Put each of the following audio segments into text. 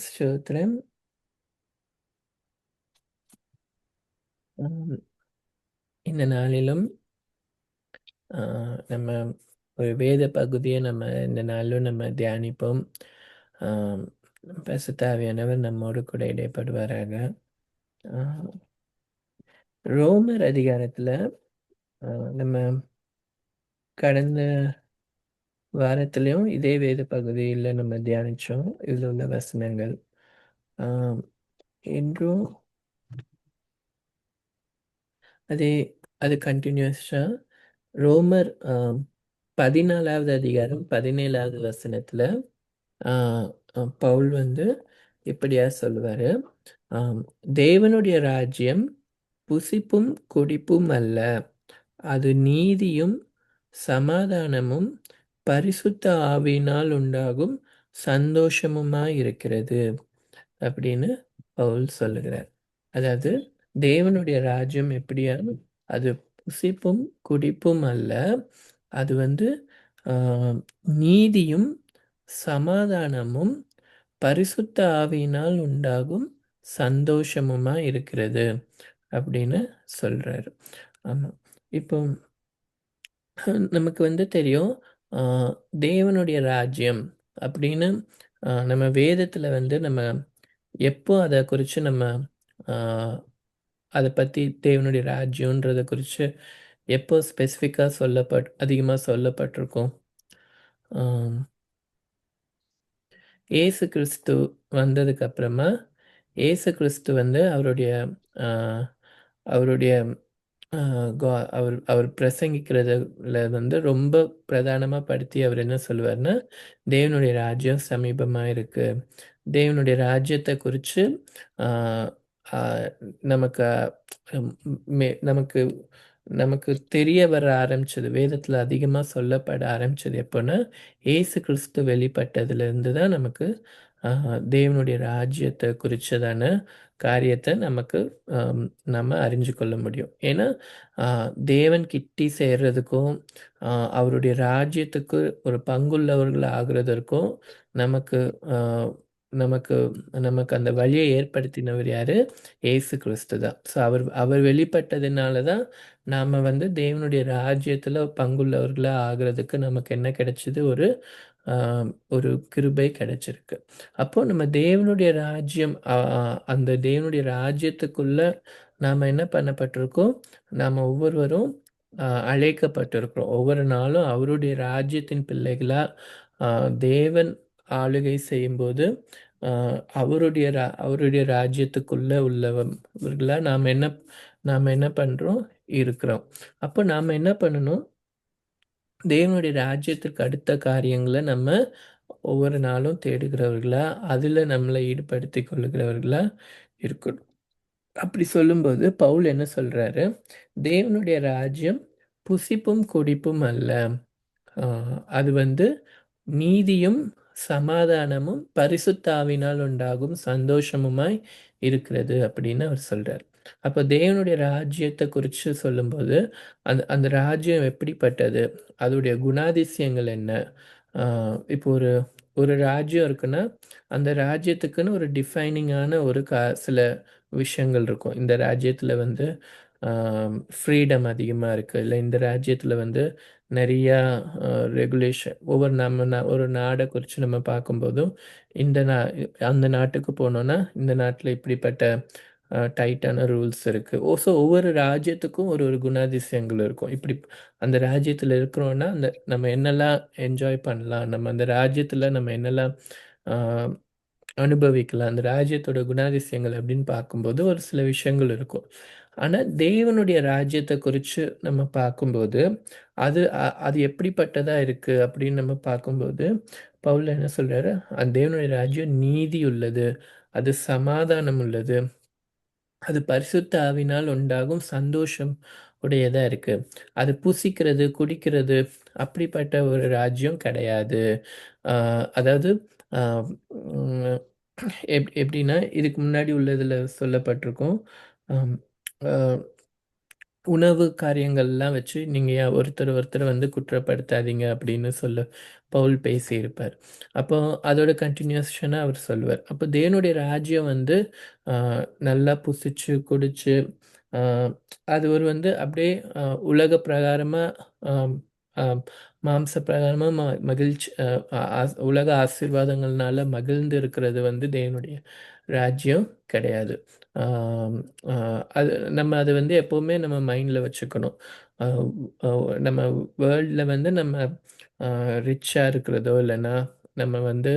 ஸ்தோத்திரம். ஆம், இந்த நாளிலும் நம்ம ஒரு வேத பகுதியை நம்ம இந்த நாளிலும் நம்ம தியானிப்போம். ஆம், பரிசுத்த ஆவியானவர் நம்மோடு கூட இடைப்படுவாராக. ஆ, ரோமர் அதிகாரத்துல நம்ம கடந்த வாரத்திலையும் இதே வேத பகுதியில் நம்ம தியானிச்சோம். இதில் உள்ள வசனங்கள் ஆம், இன்றும் அதே அது கண்டினியூஸா ரோமர் 14வது அதிகாரம் 17வது வசனத்துல பவுல் வந்து இப்படியா சொல்லுவாரு. ஆம், தேவனுடைய ராஜ்யம் புசிப்பும் குடிப்பும் அல்ல, அது நீதியும் சமாதானமும் பரிசுத்த ஆவியினால் உண்டாகும் சந்தோஷமுமாய் இருக்கிறது அப்படின்னு பவுல் சொல்லுகிறார். அதாவது தேவனுடைய ராஜ்யம் எப்படியா, அது புசிப்பும் குடிப்பும் அல்ல, அது வந்து ஆஹ், நீதியும் சமாதானமும் பரிசுத்த ஆவியினால் உண்டாகும் சந்தோஷமுமா இருக்கிறது அப்படின்னு சொல்றாரு. ஆமா. இப்போ நமக்கு வந்து தெரியும், ஆஹ், தேவனுடைய ராஜ்யம் அப்படின்னு நம்ம வேதத்துல வந்து நம்ம எப்போ அதை குறித்து நம்ம அதை பற்றி தேவனுடைய ராஜ்யன்றதை குறித்து எப்போ ஸ்பெசிஃபிக்காக அதிகமாக சொல்லப்பட்டிருக்கோம். ஆம், இயேசு கிறிஸ்து வந்ததுக்கு அப்புறமா இயேசு கிறிஸ்து வந்து ஆஹ், அவருடைய அவர் அவர் பிரசங்கிக்கிறதுல வந்து ரொம்ப பிரதானமாக படுத்தி அவர் என்ன சொல்லுவார்னா, தேவனுடைய ராஜ்யம் சமீபமாக இருக்கு, தேவனுடைய ராஜ்யத்தை குறித்து நமக்கு நமக்கு நமக்கு தெரிய வர ஆரம்பிச்சது, வேதத்தில் அதிகமாக சொல்லப்பட ஆரம்பிச்சது எப்போன்னா, இயேசு கிறிஸ்து வெளிப்பட்டதுலேருந்து தான் நமக்கு தேவனுடைய ராஜ்யத்தை குறித்ததான காரியத்தை நமக்கு ஆம், நம்ம அறிஞ்சு கொள்ள முடியும். ஏன்னா தேவன் கிட்டி சேர்றதுக்கும் அவருடைய ராஜ்யத்துக்கு ஒரு பங்குள்ளவர்கள் ஆகுறதற்கும் நமக்கு ஆஹ், நமக்கு நமக்கு அந்த வழியை ஏற்படுத்தினவர் யாரு? இயேசு கிறிஸ்து தான். ஸோ அவர் அவர் வெளிப்பட்டதுனால தான் நாம் வந்து தேவனுடைய ராஜ்யத்தில் பங்குள்ளவர்களாக ஆகிறதுக்கு நமக்கு என்ன கிடைச்சிது? ஒரு கிருபை கிடைச்சிருக்கு. அப்போ நம்ம தேவனுடைய ராஜ்யம், அந்த தேவனுடைய ராஜ்யத்துக்குள்ள நாம் என்ன பண்ணப்பட்டிருக்கோம்? நாம் ஒவ்வொருவரும் அழைக்கப்பட்டிருக்கிறோம். ஒவ்வொரு நாளும் அவருடைய ராஜ்யத்தின் பிள்ளைகளா தேவன் ஆளுகை செய்யும்போது அவருடைய ராஜ்யத்துக்குள்ள உள்ளவர்களா நாம் என்ன பண்றோம்? இருக்கிறோம். அப்போ நாம் என்ன பண்ணணும்? தேவனுடைய ராஜ்யத்திற்கு அடுத்த காரியங்களை நம்ம ஒவ்வொரு நாளும் தேடுகிறவர்களா, அதில் நம்மளை ஈடுபடுத்திக் கொள்ளுகிறவர்களா இருக்கணும். அப்படி சொல்லும்போது பவுல் என்ன சொல்றாரு? தேவனுடைய ராஜ்யம் புசிப்பும் குடிப்பும் அல்ல, அது வந்து நீதியும் சமாதானமும் பரிசுத்த ஆவியினால் உண்டாகும் சந்தோஷமுமாய் இருக்கிறது அப்படின்னு அவர் சொல்றார். அப்போ தேவனுடைய ராஜ்யத்தை குறித்து சொல்லும்போது அந்த அந்த ராஜ்யம் எப்படிப்பட்டது, அதோடைய குணாதிசயங்கள் என்ன? இப்போ ஒரு ஒரு ராஜ்யம் இருக்குன்னா அந்த ராஜ்யத்துக்குன்னு ஒரு டிஃபைனிங்கான சில விஷயங்கள் இருக்கும். இந்த ராஜ்யத்தில் வந்து ஃப்ரீடம் அதிகமாக இருக்குது, இல்லை இந்த ராஜ்யத்தில் வந்து நிறையா ரெகுலேஷன், ஒரு நாடை குறித்து நம்ம பார்க்கும்போதும் இந்த நா அந்த நாட்டுக்கு போனோன்னா இந்த நாட்டில் இப்படிப்பட்ட டைட்டான ரூல்ஸ் இருக்குது. ஸோ ஒவ்வொரு ராஜ்யத்துக்கும் ஒரு ஒரு குணாதிசயங்கள் இருக்கும். இப்படி அந்த ராஜ்யத்தில் இருக்கிறோன்னா நம்ம என்னெல்லாம் என்ஜாய் பண்ணலாம், நம்ம அந்த ராஜ்யத்தில் நம்ம என்னெல்லாம் ஆஹ், அனுபவிக்கலாம், அந்த ராஜ்யத்தோட குணாதிசயங்கள் அப்படின்னு பார்க்கும்போது ஒரு சில விஷயங்கள் இருக்கும். ஆனால் தேவனுடைய ராஜ்யத்தை குறித்து நம்ம பார்க்கும்போது அது எப்படிப்பட்டதா இருக்குது அப்படின்னு நம்ம பார்க்கும்போது பவுல் என்ன சொல்றாரு? அந்த தேவனுடைய ராஜ்யம் நீதி உள்ளது, அது சமாதானம் உள்ளது, அது பரிசுத்த ஆவினால் உண்டாகும் சந்தோஷம் உடையதா இருக்கு. அது புசிக்கிறது குடிக்கிறது அப்படிப்பட்ட ஒரு ராஜ்யம் கிடையாது. அதாவது ஆஹ் உம் எப்படின்னா இதுக்கு முன்னாடி உள்ளதுல சொல்லப்பட்டிருக்கும். ஆம், ஆஹ் உணவு காரியங்கள்லாம் வச்சு நீங்கள் ஏன் ஒருத்தர் ஒருத்தர் வந்து குற்றப்படுத்தாதீங்க அப்படின்னு பவுல் பேசியிருப்பார். அப்போ அதோட கண்டினியூஷனாக அவர் சொல்லுவார். அப்போ தேவனுடைய ராஜ்யம் வந்து நல்லா புசிச்சு குடிச்சு ஆஹ், அது ஒரு வந்து அப்படியே உலக பிரகாரமாக மாம்ச பிரகாரமாக மகிழ்ச்சி உலக ஆசீர்வாதங்கள்னால மகிழ்ந்து இருக்கிறது வந்து தேவனுடைய ராஜ்யம் கிடையாது. ஆம், அது நம்ம அது வந்து எப்போவுமே நம்ம மைண்டில் வச்சுக்கணும். ஆஹ் நம்ம வேர்ல்டில் வந்து நம்ம ரிச்சாக இருக்கிறதோ இல்லைன்னா நம்ம வந்து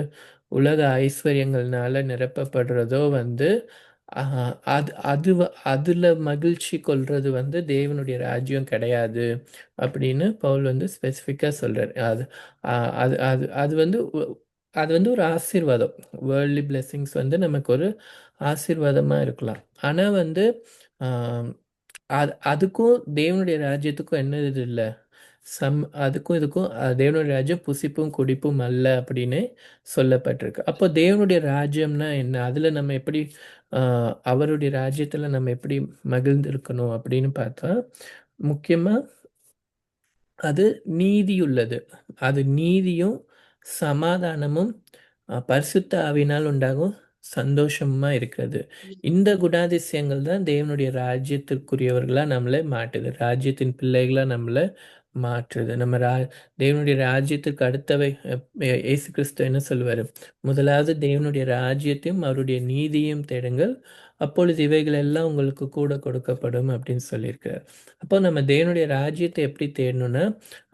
உலக ஐஸ்வர்யங்கள்னால நிரப்பப்படுறதோ வந்து அதில் மகிழ்ச்சி கொள்வது வந்து தேவனுடைய ராஜ்யம் கிடையாது அப்படின்னு பவுல் வந்து ஸ்பெசிஃபிக்காக சொல்கிறார். அது அது அது அது வந்து அது வந்து ஒரு ஆசீர்வாதம். வேர்ல்ட்லி பிளெஸ்ஸிங்ஸ் வந்து நமக்கு ஒரு ஆசீர்வாதமாக இருக்கலாம். ஆனால் வந்து ஆம், அதுக்கும் தேவனுடைய ராஜ்யத்துக்கும் என்ன இது இல்லை. அதுக்கும் இதுக்கும் தேவனுடைய ராஜ்யம் புசிப்பும் குடிப்பும் அல்ல அப்படின்னு சொல்லப்பட்டிருக்கு. அப்போ தேவனுடைய ராஜ்யம்னா என்ன, அதில் நம்ம எப்படி அவருடைய ராஜ்யத்தில் நம்ம எப்படி மகிழ்ந்திருக்கணும் அப்படின்னு பார்த்தா, முக்கியமாக அது நீதியுள்ளது. அது நீதியும் சமாதானமும் பரிசுத்த ஆவியினால் உண்டாகும் சந்தோஷமா இருக்கிறது. இந்த குணாதிசயங்கள் தான் தேவனுடைய ராஜ்யத்திற்குரியவர்களா நம்மளை மாட்டுது. ராஜ்யத்தின் பிள்ளைகளா நம்மளை மாற்றுது. தேவனுடைய ராஜ்யத்திற்கு அடுத்தவை இயேசு கிறிஸ்து என்ன சொல்லுவாரு? முதலாவது தேவனுடைய ராஜ்யத்தையும் அவருடைய நீதியையும் தேடுங்கள், அப்பொழுது இவைகள் எல்லாம் உங்களுக்கு கூட கொடுக்கப்படும் அப்படின்னு சொல்லியிருக்கிறார். அப்போ நம்ம தேவனுடைய ராஜ்யத்தை எப்படி தேடணும்னா,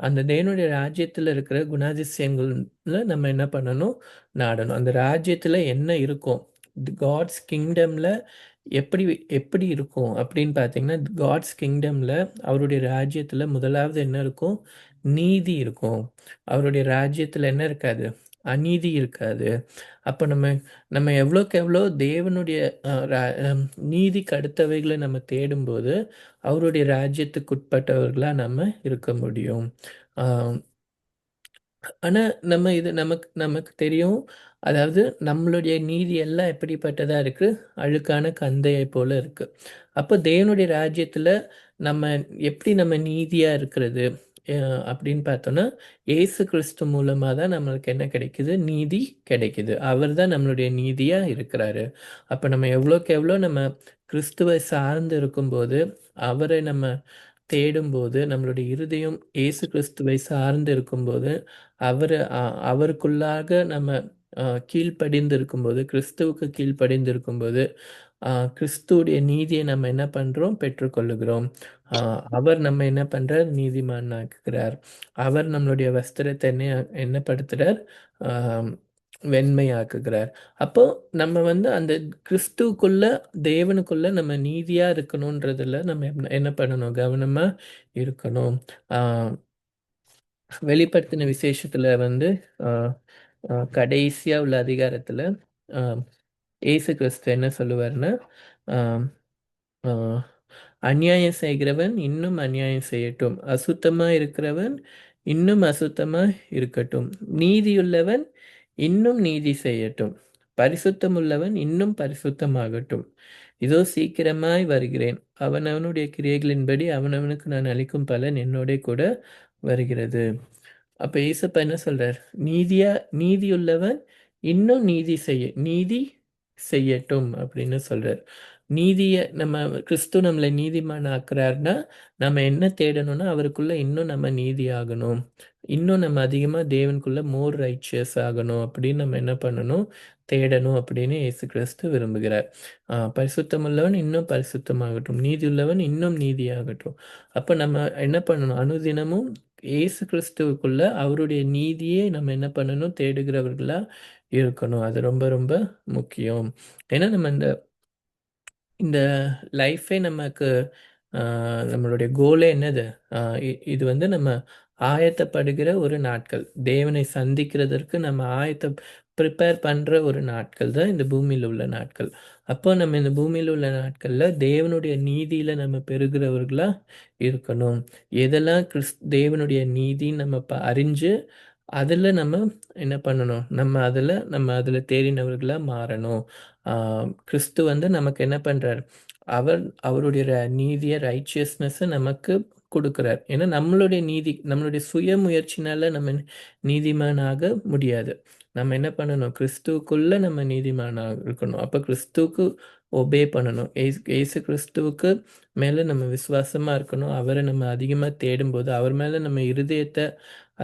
அந்த தேவனுடைய ராஜ்யத்தில் இருக்கிற குணாதிசயங்கள்ல நம்ம என்ன பண்ணணும்? நாடணும். அந்த ராஜ்யத்தில் என்ன இருக்கும்? காட்ஸ் கிங்டமில் எப்படி எப்படி இருக்கும் அப்படின்னு பார்த்தீங்கன்னா, காட்ஸ் கிங்டமில் அவருடைய ராஜ்யத்தில் முதலாவது என்ன இருக்கும்? நீதி இருக்கும். அவருடைய ராஜ்யத்தில் என்ன இருக்காது? அநீதி இருக்காது. அப்போ நம்ம நம்ம எவ்வளோக்கு எவ்வளோ தேவனுடைய நீதிக்கு அடுத்தவைகளை நம்ம தேடும்போது அவருடைய ராஜ்யத்துக்கு உட்பட்டவர்களாக நம்ம இருக்க முடியும். ஆனால் நம்ம இது நமக்கு நமக்கு தெரியும். அதாவது நம்மளுடைய நீதி எல்லாம் எப்படிப்பட்டதாக இருக்குது? அழுக்கான கந்தையை போல இருக்குது. அப்போ தேவனுடைய ராஜ்யத்தில் நம்ம எப்படி நம்ம நீதியாக இருக்கிறது அப்படின்னு பார்த்தோன்னா, இயேசு கிறிஸ்து மூலமாக தான் நம்மளுக்கு என்ன கிடைக்குது? நீதி கிடைக்குது. அவர் தான் நம்மளுடைய நீதியாக இருக்கிறாரு. அப்போ நம்ம எவ்வளோக்கு எவ்வளோ நம்ம கிறிஸ்துவை சார்ந்து இருக்கும்போது, அவரை நம்ம தேடும்போது, நம்மளுடைய இருதயம் இயேசு கிறிஸ்துவை சார்ந்து இருக்கும்போது, அவரு அவருக்குள்ளாக நம்ம கீழ்ப்படிந்து இருக்கும்போது, கிறிஸ்துவுக்கு கீழ்ப்படிந்து இருக்கும்போது, கிறிஸ்துவுடைய நீதியை நம்ம என்ன பண்றோம்? பெற்றுக்கொள்ளுகிறோம். அவர் நம்ம என்ன பண்றார்? நீதிமானாக்குகிறார். அவர் நம்மளுடைய வஸ்திரத்தை என்ன படுத்துறார்? ஆ வெண்மையாக்குகிறார். அப்போ நம்ம வந்து அந்த கிறிஸ்துவுக்குள்ள, தேவனுக்குள்ள நம்ம நீதியா இருக்கணுன்றதுல நம்ம என்ன பண்ணணும்? கவனமா இருக்கணும். ஆ வெளிப்படுத்தின விசேஷத்துல வந்து ஆ கடைசியா உள்ள அதிகாரத்துல ஆ இயேசு கிறிஸ்து என்ன சொல்லுவார்ன்னா, ஆ ஆ அநியாயம் செய்கிறவன் இன்னும் அநியாயம் செய்யட்டும். அசுத்தமா இருக்கிறவன் இன்னும் அசுத்தமா இருக்கட்டும். நீதியுள்ளவன் இன்னும் நீதி செய்யட்டும். பரிசுத்தமுள்ளவன் இன்னும் பரிசுத்தமாகட்டும். இதோ சீக்கிரமாய் வருகிறேன். அவனவனுடைய கிரியைகளின்படி அவனவனுக்கு நான் அளிக்கும் பலன் என்னோட கூட வருகிறது. அப்ப ஏசப்பா என்ன சொல்றார்? நீதியுள்ளவன் இன்னும் நீதி செய்யட்டும் அப்படின்னு சொல்றார். நம்ம கிறிஸ்து நம்மளை நீதிமான் ஆக்குறாருன்னா, நம்ம என்ன தேடணும்னா, அவருக்குள்ள இன்னும் நம்ம நீதி ஆகணும். இன்னும் நம்ம அதிகமா தேவனுக்குள்ள மோர் ரைச்சியஸ் ஆகணும் அப்படின்னு நம்ம என்ன பண்ணணும்? தேடணும் அப்படின்னு இயேசு கிறிஸ்து விரும்புகிறார். பரிசுத்தமுள்ளவன் இன்னும் பரிசுத்தமாகட்டும். நீதியுள்ளவன் இன்னும் நீதியாகட்டும். அப்ப நம்ம என்ன பண்ணணும்? அனுதினமும் இயேசு கிறிஸ்துவுக்குள்ள அவருடைய நீதியே நம்ம என்ன பண்ணணும்? தேடுகிறவர்களா இருக்கணும். அது ரொம்ப ரொம்ப முக்கியம். ஏன்னா நம்ம இந்த இந்த லைஃபே நமக்கு நம்மளுடைய கோலே என்னது? இது வந்து நம்ம ஆயத்தப்படுகிற ஒரு நாட்கள். தேவனை சந்திக்கிறதற்கு நம்ம ப்ரிப்பேர் பண்ற ஒரு நாட்கள் தான் இந்த பூமியில உள்ள நாட்கள். அப்போ நம்ம இந்த பூமியில உள்ள நாட்கள்ல தேவனுடைய நீதியில நம்ம பெறுகிறவர்களா இருக்கணும். எதெல்லாம் தேவனுடைய நீதின்னு நம்ம அறிஞ்சு அதில் நம்ம என்ன பண்ணணும், நம்ம அதில் தேறினவர்களாக மாறணும். கிறிஸ்து வந்து நமக்கு என்ன பண்ணுறார், அவருடைய நீதியை, ரைச்சியஸ்னஸை நமக்கு கொடுக்குறார். ஏன்னா நம்மளுடைய நீதி, நம்மளுடைய சுய முயற்சினால நம்ம நீதிமானாக முடியாது. நம்ம என்ன பண்ணணும், கிறிஸ்துவுக்குள்ள நம்ம நீதிமானாக இருக்கணும். அப்போ கிறிஸ்துவுக்கு ஒபே பண்ணணும். ஏசு கிறிஸ்துவுக்கு மேலே நம்ம விசுவாசமாக இருக்கணும். அவரை நம்ம அதிகமாக தேடும்போது, அவர் மேலே நம்ம இருதயத்தை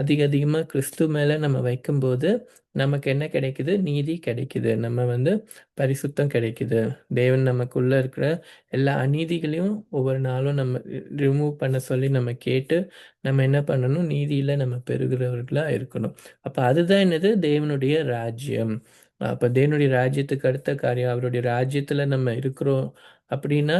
அதிகமாக கிறிஸ்து மேலே நம்ம வைக்கும்போது நமக்கு என்ன கிடைக்குது, நீதி கிடைக்குது. நம்ம வந்து பரிசுத்தம் கிடைக்குது. தேவன் நமக்குள்ளே இருக்கிற எல்லா அநீதிகளையும் ஒவ்வொரு நாளும் நம்ம ரிமூவ் பண்ண சொல்லி நம்ம கேட்டு நம்ம என்ன பண்ணணும், நீதியில் நம்ம பெறுகிறவர்களாக இருக்கணும். அப்போ அதுதான் என்னது, தேவனுடைய ராஜ்யம். அப்போ தேவனுடைய ராஜ்யத்துக்கு அடுத்த காரியம், அவருடைய ராஜ்யத்தில் நம்ம இருக்கிறோம் அப்படின்னா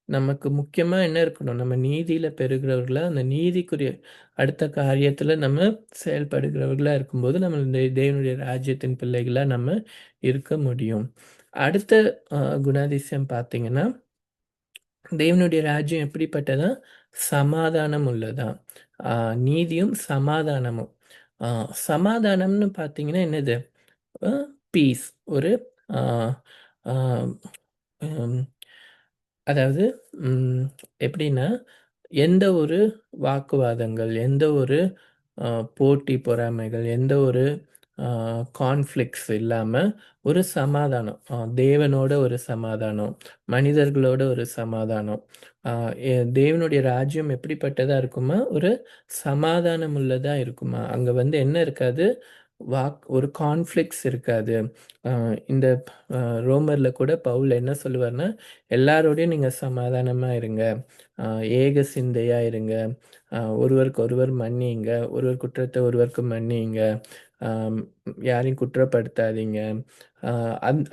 நமக்கு முக்கியமாக என்ன இருக்கணும், நம்ம நீதியில் பெறுகிறவர்களா, அந்த நீதிக்குரிய அடுத்த காரியத்தில் நம்ம செயல்படுகிறவர்களாக இருக்கும்போது நம்ம இந்த தேவனுடைய ராஜ்யத்தின் பிள்ளைகளாக நம்ம இருக்க முடியும். அடுத்த குணாதிசயம் பார்த்தீங்கன்னா, தேவனுடைய ராஜ்யம் எப்படிப்பட்டதா, சமாதானம் உள்ளதா, நீதியும் சமாதானமும். சமாதானம்னு பார்த்தீங்கன்னா என்னது, பீஸ், ஒரு ஆஹ், ஆஹ், ஹம், அதாவது எப்படின்னா, எந்த ஒரு வாக்குவாதங்கள், எந்த ஒரு போட்டி பொறாமைகள், எந்த ஒரு கான்ஃப்ளிக்ட்ஸ் இல்லாம ஒரு சமாதானம். தேவனோட ஒரு சமாதானம், மனிதர்களோட ஒரு சமாதானம். அ தேவனுடைய ராஜ்யம் எப்படிப்பட்டதா இருக்குமா? ஒரு சமாதானம் உள்ளதா இருக்குமா? அங்க வந்து என்ன இருக்காது? ஒரு கான்ஃப்ளிக்ட்ஸ் இருக்காது. அ இந்த ரோமர்ல கூட பவுல் என்ன சொல்லுவார்ன்னா, எல்லாரோடையும் நீங்க சமாதானமா இருங்க. அ ஏக சிந்தையா இருங்க. ஒருவருக்கு ஒருவர் மன்னியுங்க. ஒருவர் குற்றத்தை ஒருவருக்கு மன்னியுங்க. ஆம், யாரையும் குற்றப்படுத்தாதீங்க.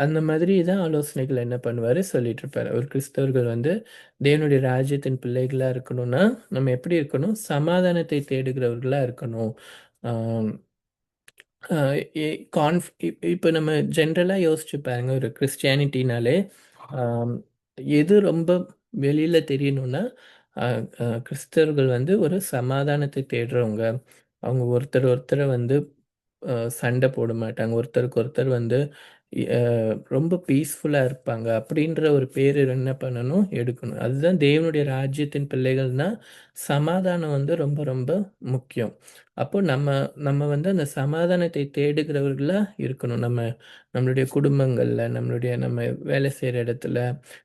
அந்த மாதிரி தான் ஆலோசனைகள் என்ன பண்ணுவாரு, சொல்லிட்டு இருப்பாரு. ஒரு கிறிஸ்தவர்கள் வந்து தேவனுடைய ராஜ்யத்தின் பிள்ளைகளா இருக்கணும்னா, நம்ம எப்படி இருக்கணும்? சமாதானத்தை தேடுகிறவர்களா இருக்கணும். ஆம், அ எ கான்ஃப் இப் இப்ப நம்ம ஜென்ரலா யோசிச்சு பாருங்க. ஒரு கிறிஸ்டியானிட்டினாலே ஆம், எது ரொம்ப வெளியில தெரியணும்னா, அ அ கிறிஸ்தவர்கள் வந்து ஒரு சமாதானத்தை தேடுறவங்க. அவங்க ஒருத்தர் ஒருத்தர வந்து சண்டை போட மாட்டாங்க. ஒருத்தருக்கு ஒருத்தர் வந்து அ ரொம்ப பீஸ்ஃபுல்லா இருப்பாங்க. அப்படின்ற ஒரு பேரு என்ன பண்ணணும், எடுக்கணும். அதுதான் தேவனுடைய ராஜ்யத்தின் பிள்ளைகள்னா, சமாதானம் வந்து ரொம்ப ரொம்ப முக்கியம். அப்போ நம்ம நம்ம வந்து அந்த சமாதானத்தை தேடுகிறவர்களா இருக்கணும். நம்மளுடைய குடும்பங்கள்ல, நம்ம வேலை செய்ற இடத்துல,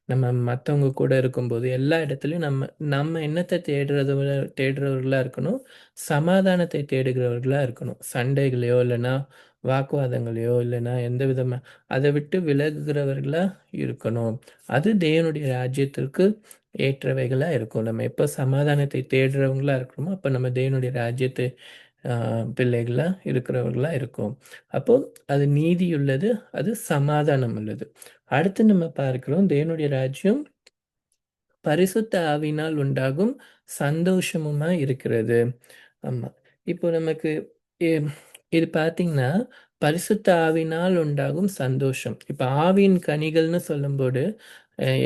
நம்ம மத்தவங்க கூட இருக்கும்போது, எல்லா இடத்துலயும் நம்ம நம்ம என்னத்த தேடுறவர்களா இருக்கணும், சமாதானத்தை தேடுகிறவர்களா இருக்கணும். சண்டைகளையோ, இல்லைன்னா வாக்குவாதங்களையோ, இல்லைன்னா எந்த விதமா அதை விட்டு விலகுகிறவர்களா இருக்கணும். அது தேவனுடைய ராஜ்யத்திற்கு ஏற்றவைகளா இருக்கும். நம்ம எப்போ சமாதானத்தை தேடுறவங்களா இருக்கிறோமோ, அப்போ நம்ம தேவனுடைய ராஜ்யத்தை பிள்ளைகளா இருக்கிறவர்களா இருக்கும். அப்போ அது நீதியுள்ளது, அது சமாதானம் உள்ளது. அடுத்து நம்ம பார்க்கிறோம், தேவனுடைய ராஜ்யம் பரிசுத்த ஆவியினால் உண்டாகும் சந்தோஷமுமா இருக்கிறது. ஆமா. இப்போ நமக்கு எ இது பார்த்தீங்கன்னா, பரிசுத்த ஆவியினால் உண்டாகும் சந்தோஷம். இப்ப ஆவியின் கனிகள்னு சொல்லும்போது,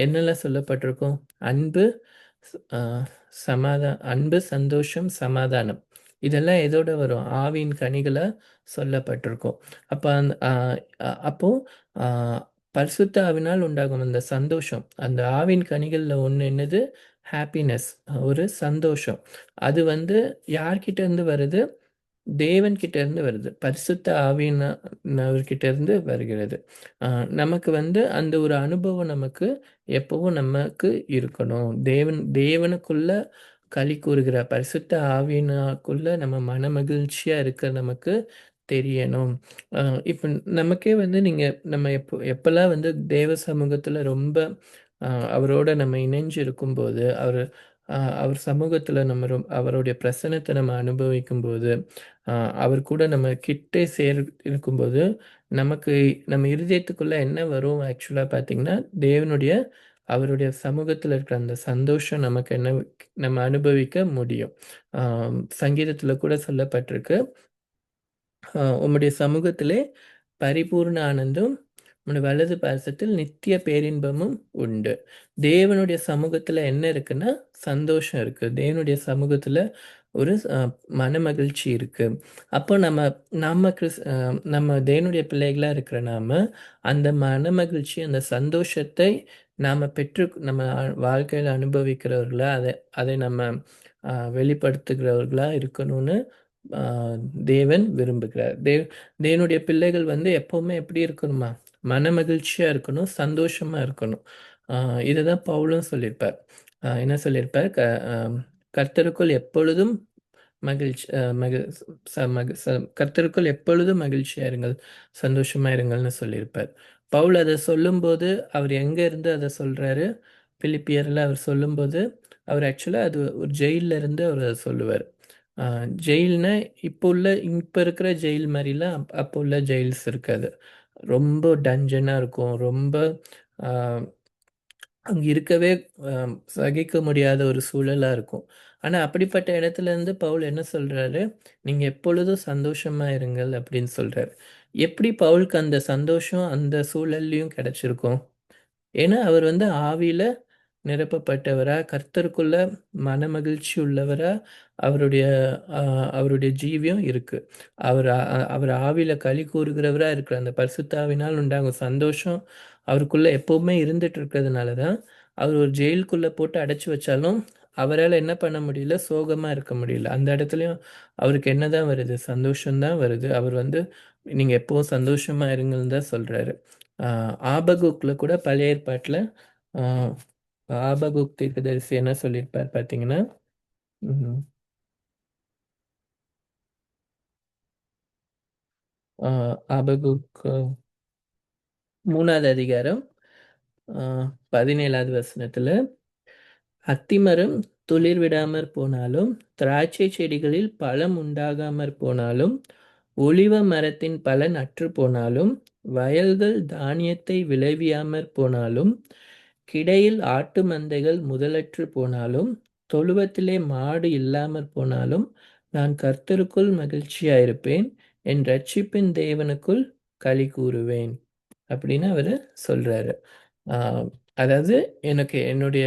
என்னெல்லாம் சொல்லப்பட்டிருக்கும்? அன்பு, ஸ் அ அன்பு, சந்தோஷம், சமாதானம். இதெல்லாம் எதோட வரும்? ஆவியின் கனிகளா சொல்லப்பட்டிருக்கும். அப்ப அப்போ அ பரிசுத்த ஆவியினால் உண்டாகும் அந்த சந்தோஷம், அந்த ஆவியின் கனிகள்ல ஒண்ணு என்னது? ஹாப்பினஸ், ஒரு சந்தோஷம். அது வந்து யார்கிட்ட இருந்து வருது? தேவன் கிட்ட இருந்து வருது. பரிசுத்த ஆவியினவர்கிட்ட இருந்து வருகிறது. அ நமக்கு வந்து அந்த ஒரு அனுபவம் நமக்கு எப்பவும் நமக்கு இருக்கணும். தேவனுக்குள்ள களி கூறுகிற பரிசுத்த ஆவியினருக்குள்ள நம்ம மனமகிழ்ச்சியா இருக்க நமக்கு தெரியணும். அ இப்ப நமக்கே வந்து நம்ம எப்பலாம் வந்து தேவ சமூகத்துல ரொம்ப அ அவரோட நம்ம இணைஞ்சு இருக்கும்போது, அவர் சமூகத்துல நம்ம அவருடைய பிரசன்னத்த நம்ம அனுபவிக்கும்போது, அ அவர் கூட நம்ம கிட்டே இருக்கும்போது, நமக்கு நம்ம இருதயத்துக்குள்ள என்ன வரும் ஆக்சுவலா பார்த்தீங்கன்னா, அவருடைய சமூகத்துல இருக்கிற அந்த சந்தோஷம் நமக்கு நம்ம அனுபவிக்க முடியும். சங்கீதத்துல கூட சொல்லப்பட்டிருக்கு, உம்முடைய சமூகத்திலே பரிபூர்ண ஆனந்தும், உம்முடைய வலது பாரசத்தில் நித்திய பேரின்பமும் உண்டு. தேவனுடைய சமூகத்துல என்ன இருக்குன்னா, சந்தோஷம் இருக்கு. தேவனுடைய சமூகத்துல ஒரு மனமகிழ்ச்சி இருக்கு. அப்போ நம்ம நம்ம நம்ம தேவனுடைய பிள்ளைகளா இருக்கிற நாம, அந்த மனமகிழ்ச்சி, அந்த சந்தோஷத்தை நாம நம்ம வாழ்க்கையில அனுபவிக்கிறவர்களா, அதை நம்ம வெளிப்படுத்துகிறவர்களா இருக்கணும்னு ஆ தேவன் விரும்புகிறார். தேவனுடைய பிள்ளைகள் வந்து எப்பவுமே எப்படி இருக்கணுமா? மனமகிழ்ச்சியா இருக்கணும், சந்தோஷமா இருக்கணும். ஆ இததான் பவுலும் சொல்லியிருப்பார். என்ன சொல்லியிருப்பார்? அ கர்த்தருக்குள் எப்பொழுதும் மகிழ்ச்சி அ மகி ச மகி ச கர்த்தருக்குள் எப்பொழுதும் மகிழ்ச்சியா இருங்கள், சந்தோஷமா இருங்கள்னு சொல்லியிருப்பார். பவுல் அத சொல்லும்போது, அவர் எங்க இருந்து அத சொல்றாரு? பிலிப்பியர்ல அவர் சொல்லும்போது, அவர் ஆக்சுவலா அது ஒரு ஜெயில்ல இருந்து அவர் அத சொல்லுவாரு. அ ஜெயில்னா, இப்ப இருக்கிற ஜெயில் மாரிலாம் அப்போ உள்ள ஜெயில்ஸ் இருக்காது. ரொம்ப டஞ்சனா இருக்கும். ரொம்ப அ அங்க இருக்கவே சகிக்க முடியாத ஒரு சூழலா இருக்கும். ஆனா, அப்படிப்பட்ட இடத்துல இருந்து பவுல் என்ன சொல்றாரு? "நீங்க எப்பொழுதும் சந்தோஷமா இருங்கள்" அப்படின்னு சொல்றாரு. எப்படி பவுலுக்கு அந்த சந்தோஷம் அந்த சூழல்லயும் கிடைச்சிருக்கும்? ஏன்னா, அவர் வந்து ஆவியில நிரப்பப்பட்டவரா, கர்த்தருக்குள்ள மனமகிழ்ச்சி உள்ளவரா, அவருடைய அ அவருடைய ஜீவியம் இருக்கு. அவர் ஆவியில களி கூறுகிறவரா இருக்கிற அந்த பரிசுத்த ஆவியினால் உண்டாகும் சந்தோஷம் அவருக்குள்ள எப்பவுமே இருந்துட்டு இருக்கிறதுனால தான், அவர் ஒரு ஜெயிலுக்குள்ள போட்டு அடைச்சு வச்சாலும், அவரால என்ன பண்ண முடியல? சோகமா இருக்க முடியல. அந்த இடத்துலயும் அவருக்கு என்னதான் வருது? சந்தோஷம் தான் வருது. அவர் வந்து, "நீங்க எப்பவும் சந்தோஷமா இருங்கன்னு" தான் சொல்றாரு. ஆ ஆபகுக்ல கூட பழைய ஏற்பாட்டுல ஆ ஆபகுக் தீர்க்கதரிசி என்ன சொல்லியிருப்பார் பார்த்தீங்கன்னா, ம் ஆ ஆபகுக் 3வது அதிகாரம் ஆ 17வது வசனத்துல, "அத்திமரம் துளிர் விடாமற் போனாலும், திராட்சை செடிகளில் பழம் உண்டாகாமற் போனாலும், ஒலிவ மரத்தின் பலன் அற்றுப்போனாலும், வயல்கள் தானியத்தை விளைவியாமற் போனாலும், கிடையில் ஆட்டு மந்தைகள் முதலற்றுப் போனாலும், தொழுவத்திலே மாடு இல்லாமற் போனாலும், நான் கர்த்தருக்குள் மகிழ்ச்சியாயிருப்பேன். என் இரட்சிப்பின் தேவனுக்குள் களிகூருவேன்." அப்படின்னு அவரு சொல்றாரு. ஆ அதாவது எனக்கு என்னுடைய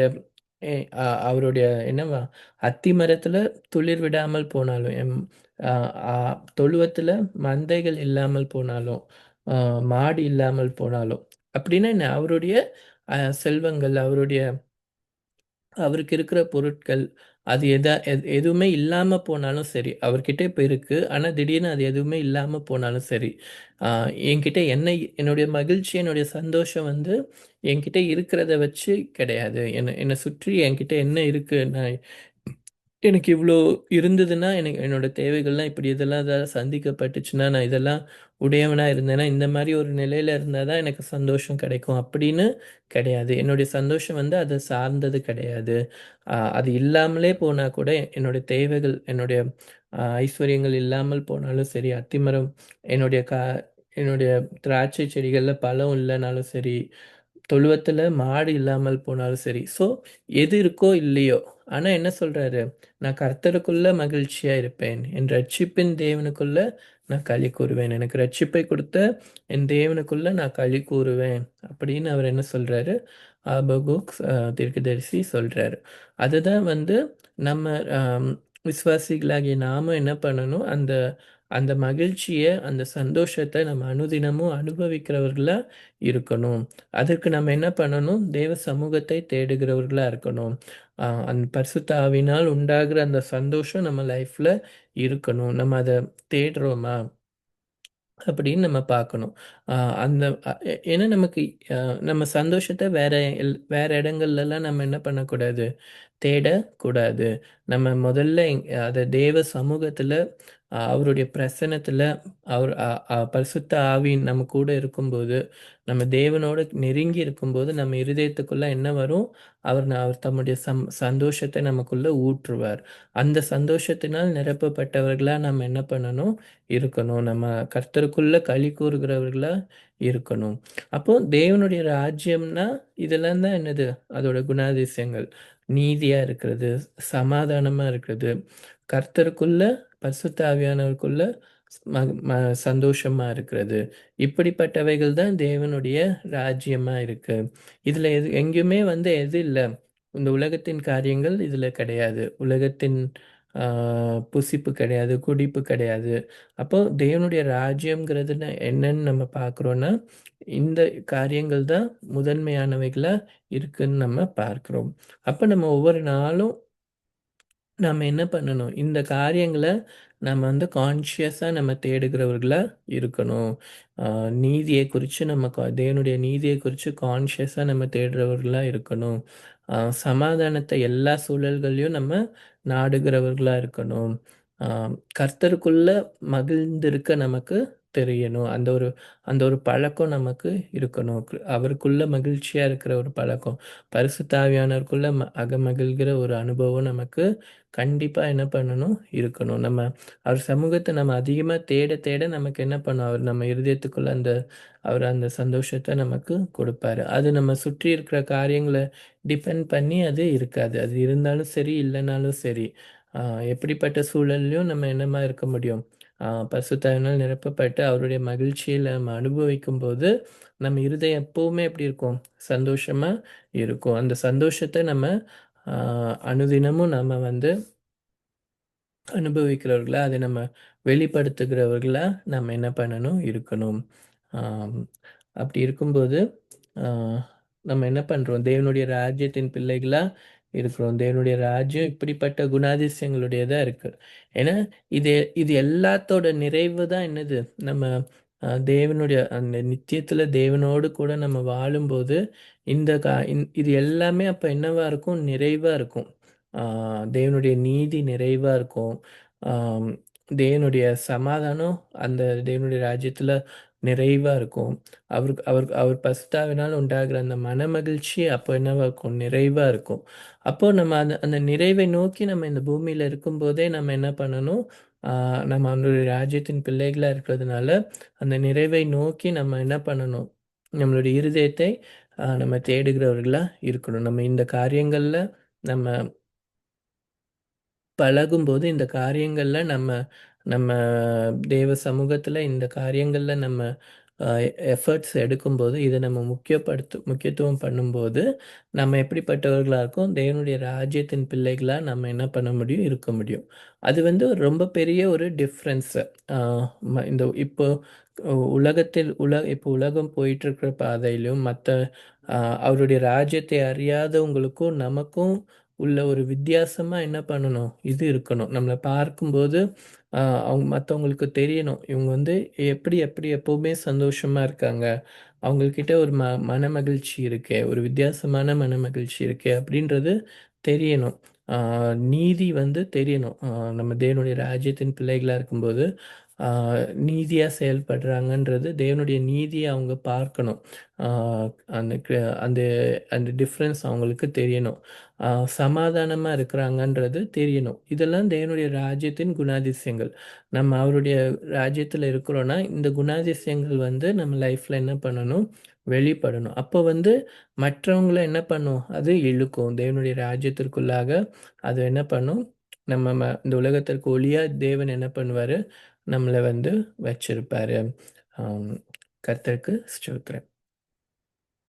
எ அ அவருடைய என்னவா அத்தி மரத்தில துளிர் விடாமல் போனாலும், அ அ தொழுவத்தில மந்தைகள் இல்லாமல் போனாலும், அ மாடு இல்லாமல் போனாலும், அப்படின்னா என்ன? அவருடைய செல்வங்கள், அவருக்கு இருக்கிற பொருட்கள், அது எதுவுமே இல்லாம போனாலும் சரி, அவர்கிட்ட இப்ப இருக்கு. ஆனா திடீர்னு அது எதுவுமே இல்லாம போனாலும் சரி, ஆ என்கிட்ட என்னுடைய மகிழ்ச்சி, என்னுடைய சந்தோஷம் வந்து என்கிட்ட இருக்கிறத வச்சு கிடையாது. என்ன என்ன சுற்றி என்கிட்ட என்ன இருக்கு? எனக்கு இவ்ளோ இருந்ததுன்னா, எனக்கு என்னோட தேவைகள்லாம் இப்படி இதெல்லாம் ஏதாவது சந்திக்கப்பட்டுச்சுன்னா, நான் இதெல்லாம் உடையவனா இருந்தேன்னா, இந்த மாரி ஒரு நிலையில இருந்தா தான் எனக்கு சந்தோஷம் கிடைக்கும் அப்படின்னு கிடையாது. என்னுடைய சந்தோஷம் வந்து அத சார்ந்தது கிடையாது. அது இல்லாமலே போனா கூட என்னுடைய தேவைகள், என்னுடைய ஐஸ்வர்யங்கள் இல்லாமல் போனாலும் சரி, அத்திமரம் என்னுடைய என்னுடைய திராட்சை செடிகள்ல பழம் இல்லனாலும் சரி, தொழுவத்துல மாடு இல்லாமல் போனாலும் சரி. ஸோ எது இருக்கோ இல்லையோ, ஆனா என்ன சொல்றாரு? நான் கர்த்தருக்குள்ள மகிழ்ச்சியா இருப்பேன். என் ரட்சிப்பின் தேவனுக்குள்ள நான் களி கூறுவேன். எனக்கு ரட்சிப்பை கொடுத்த என் தேவனுக்குள்ள நான் களி கூறுவேன். அப்படின்னு அவர் என்ன சொல்றாரு? ஆபகுக் தீர்க்கதரிசி சொல்றாரு. அதுதான் வந்து நம்ம அம் விசுவாசிகளாகிய நாம என்ன பண்ணணும்? அந்த அந்த மகிழ்ச்சிய, அந்த சந்தோஷத்த நம்ம அனுதினமும் அனுபவிக்கிறவர்களா இருக்கணும். அதற்கு நம்ம என்ன பண்ணணும்? தேவ சமூகத்தை தேடுகிறவர்களா இருக்கணும். அந்த பரிசுத்த ஆவியினால் உண்டாகிற அந்த சந்தோஷம் நம்ம லைஃப்ல இருக்கணும். நம்ம அத தேடுறோமா? அப்படின்னு நம்ம பார்க்கணும். அ அந்த அ எ ஏன்னா நமக்கு அ நம்ம சந்தோஷத்த வேற இடங்கள்லலாம் நம்ம என்ன பண்ணக்கூடாது? தேடக்கூடாது. நம்ம முதல்ல அத தேவ சமூகத்துல, அவருடைய பிரசன்னத்துல, அவர் அ அ பரிசுத்த ஆவி நம்ம கூட இருக்கும்போது, நம்ம தேவனோட நெருங்கி இருக்கும்போது, நம்ம இருதயத்துக்குள்ள என்ன வரும்? அவர் தம்முடைய சந்தோஷத்த நமக்குள்ள ஊற்றுவார். அந்த சந்தோஷத்தினால் நிரப்பப்பட்டவர்களா நம்ம என்ன பண்ணணும்? இருக்கணும். நம்ம கர்த்தருக்குள்ள களி கூறுகிறவர்களா இருக்கணும். அப்போ தேவனுடைய ராஜ்யம்னா, இதெல்லாம் தான் என்னது? அதோட குணாதிசயங்கள். நீதியா இருக்கிறது, சமாதானமா இருக்கிறது, கர்த்தருக்குள்ள பரிசுத்த ஆவியானவருக்குள்ள ம ம சந்தோஷமா இருக்கிறது. இப்படிப்பட்டவைகள் தான் தேவனுடைய ராஜ்யமா இருக்கு. இதுல எங்கேயுமே வந்து எது இல்ல? இந்த உலகத்தின் காரியங்கள் இதுல கிடையாது. புசிப்பு கிடையாது, குடிப்பு கிடையாது. அப்போ தேவனுடைய ராஜ்யம்ங்கிறது என்னன்னு நம்ம பார்க்குறோன்னா, இந்த காரியங்கள் தான் முதன்மையானவைகளா இருக்குன்னு நம்ம பார்க்கிறோம். அப்ப நம்ம ஒவ்வொரு நாளும் நம்ம என்ன பண்ணணும்? இந்த காரியங்கள நம்ம வந்து கான்ஷியஸா நம்ம தேடுகிறவர்களா இருக்கணும். அ நீதிய குறிச்சு நம்ம தேவனுடைய நீதிய குறிச்சு கான்ஷியஸா நம்ம தேடுறவர்களா இருக்கணும். சமாதானத்த எல்லா சூழல்கள்லயும் நம்ம நாடுகிறவர்களா இருக்கணும். அ கர்த்தருக்குள்ள மகிழ்ந்திருக்க நமக்கு தெரியணும். அந்த ஒரு பழக்கம் நமக்கு இருக்கணும். அவருக்குள்ள மகிழ்ச்சியா இருக்கிற ஒரு பழக்கம். பரிசுத்த ஆவியானவருக்குள்ள அகமகிழ்கிற ஒரு அனுபவம் நமக்கு கண்டிப்பா என்ன பண்ணணும்? இருக்கணும். நம்ம அவர் சமூகத்த நம்ம அதிகமா தேட தேட நமக்கு என்ன பண்ணும்? அவர் நம்ம இருதயத்துக்குள்ள அவர் அந்த சந்தோஷத்த நமக்கு கொடுப்பாரு. அது நம்ம சுற்றி இருக்கிற காரியங்கள டிபெண்ட் பண்ணி அது இருக்காது. அது இருந்தாலும் சரி, இல்லனாலும் சரி. அ எப்படிப்பட்ட சூழல்லயும் நம்ம என்னமா இருக்க முடியும்? பரிசுத்த ஆவியினால் நிரப்பப்பட்டு அவருடைய மகிழ்ச்சியில நம்ம அனுபவிக்கும்போது, நம்ம இருதயம் எப்பவுமே எப்படி இருக்கும்? சந்தோஷமா இருக்கும். அந்த சந்தோஷத்த நம்ம அ அனுதினமும் நம்ம வந்து அனுபவிக்கிறவர்களா, அதை நம்ம வெளிப்படுத்துகிறவர்களா நம்ம என்ன பண்ணணும்? இருக்கணும். ஆம். அப்படி இருக்கும்போது, ஆ நம்ம என்ன பண்றோம்? தேவனுடைய ராஜ்யத்தின் பிள்ளைகளா இருக்கிறோம். தேவனுடைய ராஜ்யம் இப்படிப்பட்ட குணாதிசயங்களுடையதா இருக்கு. ஏன்னா, இது இது எல்லாத்தோட நிறைவு தான் என்னது? நம்ம தேவனுடைய அந்த நித்தியத்துல தேவனோடு கூட நம்ம வாழும்போது, இந்த கா இது எல்லாமே அப்ப என்னவா இருக்கும்? நிறைவா இருக்கும். ஆ தேவனுடைய நீதி நிறைவா இருக்கும். ஆம், தேவனுடைய சமாதானம் அந்த தேவனுடைய ராஜ்யத்துல நிறைவா இருக்கும். அவருக்கு அவருக்கு அவர் பரிசுத்தாவினால் உண்டாகிற அந்த மனமகிழ்ச்சி அப்போ என்னவா இருக்கும்? நிறைவா இருக்கும். அப்போ நம்ம அந்த அந்த நிறைவை நோக்கி நம்ம இந்த பூமியில இருக்கும்போதே நம்ம என்ன பண்ணணும்? ஆ நம்ம அவருடைய ராஜ்யத்தின் பிள்ளைகளா இருக்கிறதுனால, அந்த நிறைவை நோக்கி நம்ம என்ன பண்ணணும்? நம்மளுடைய இருதயத்தை நம்ம தேடுகிறவர்களா இருக்கணும். நம்ம இந்த காரியங்கள்ல நம்ம பழகும்போது இந்த காரியங்கள்ல நம்ம நம்ம தேவ சமூகத்துல இந்த காரியங்கள்ல நம்ம அ எஃபர்ட்ஸ் எடுக்கும்போது, இத நம்ம முக்கியத்துவம் பண்ணும்போது, நம்ம எப்படிப்பட்டவர்களா இருக்கோம்? தேவனுடைய ராஜ்யத்தின் பிள்ளைகளா நம்ம என்ன பண்ண முடியும்? இருக்க முடியும். அது வந்து ரொம்ப பெரிய ஒரு டிஃப்ரென்ஸு. அ இந்த இப்போ உலகத்தில் இப்போ உலகம் போயிட்டுருக்கிற பாதையிலும், அ அவருடைய ராஜ்யத்தை அறியாதவங்களுக்கும், நமக்கும் உள்ள ஒரு வித்தியாசமா என்ன பண்ணணும்? இது இருக்கணும். நம்மள பார்க்கும்போது, அ அவங்க மத்தவங்களுக்கு தெரியணும். இவங்க வந்து எப்படி எப்படி எப்பவுமே சந்தோஷமா இருக்காங்க. அவங்ககிட்ட ஒரு மனமகிழ்ச்சி இருக்கே, ஒரு வித்தியாசமான மனமகிழ்ச்சி இருக்கே அப்படின்றது தெரியணும். ஆ நீதி வந்து தெரியணும். நம்ம தேவனுடைய ராஜ்யத்தின் பிள்ளைகளா இருக்கும்போது, ஆ நீதியா செயல்படுறாங்கன்றது தேவனுடைய நீதிய அவங்க பார்க்கணும். ஆ அந்த க அந்த அந்த டிஃப்ரென்ஸ் அவங்களுக்கு தெரியணும். ஆ சமாதானமா இருக்கிறாங்கன்றது தெரியணும். இதெல்லாம் தேவனுடைய ராஜ்யத்தின் குணாதிசயங்கள். நம்ம அவருடைய ராஜ்யத்துல இருக்கிறோம்னா, இந்த குணாதிசயங்கள் வந்து நம்ம லைஃப்ல என்ன பண்ணணும்? வெளிப்படணும். அப்போ வந்து மற்றவங்கள என்ன பண்ணும்? அது இழுக்கும். தேவனுடைய ராஜ்யத்திற்குள்ளாக அது என்ன பண்ணும்? நம்ம இந்த உலகத்திற்கு ஒளியா தேவன் என்ன பண்ணுவாரு? நம்மள வந்து வச்சிருப்பாரு. ஆம். கர்த்தருக்கு ஸ்தோத்திரம்.